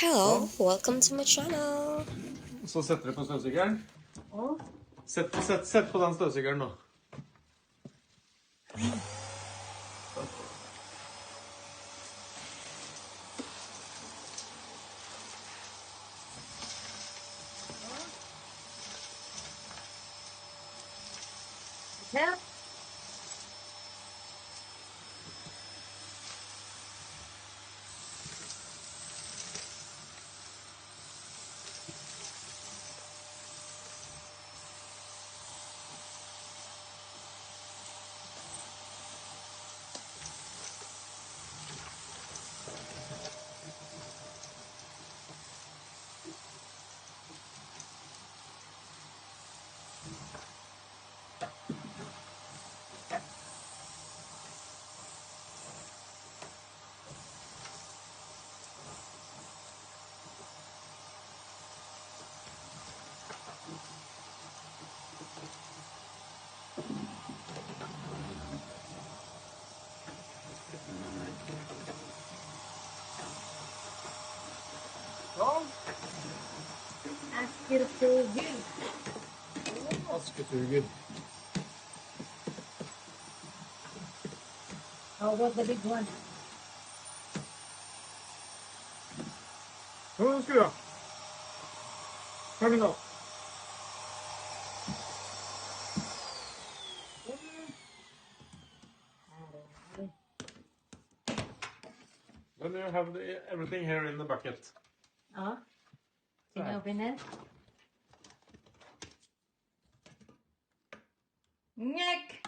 Hello, welcome to my channel. Så setter du på støvsugeren. Og Sett på den støvsugeren nå. her. Ja, Askesuger. askesuger. How about the big one? Nå skal vi ha. Kom igjen nå. Then you have everything here in the bucket. Oh, can you open it? Nyek!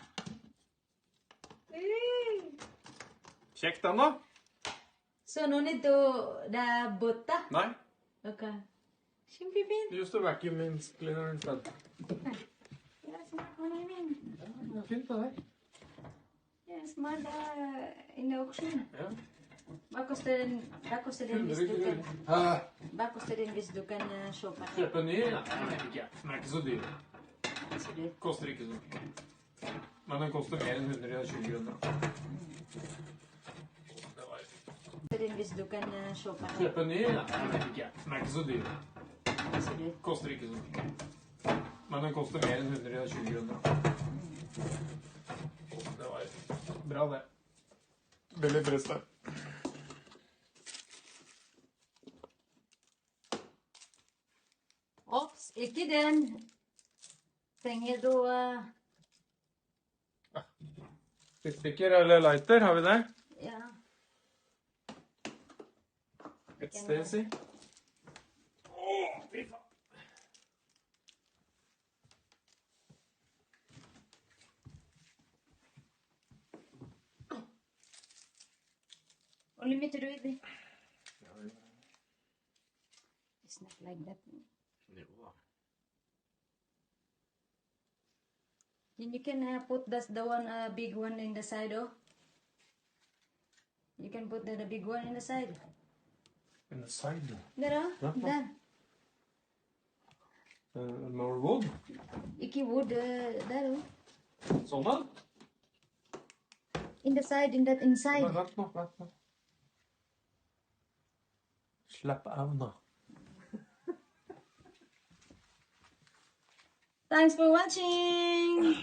Kjekt den da? So no need to the butter? Nei, Okay. Simpipin. use the vacuum cleaner instead. Yes, what I mean. Det er fint det der. Yes, man in the auction. Ja. Hva koster den hvis 100 du kan kroner. Hva koster den hvis du kan shoppe? Kjøpe en ny? Nei, jeg vet ikke. Den er ikke så dyr. Så det Koster ikke så mye. Men den koster mer enn 120 kroner. Det var koster den hvis du kan shoppe? Kjøpe en ny? Nei, jeg vet ikke. Den er ikke så dyr. Så det Koster ikke så mye. Men den koster mer enn 120 kroner. Det var bra det. Veldig press der. Ops, ikke den. Trenger du Fyrstikker eller lighter, har vi det? ja. Et sted, si. Åh, fy faen. Only me to do it. It's not like that. Jo da. Then you can put the one big one in the side. Oh, you can put the big one in the side. In the side. There, Yeah. there. More wood. Ikke wood there. Oh. Sånn da? In the side, in that inside. Vent nå. Slapp av nå. Thanks for watching.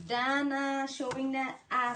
Dana showing the ass.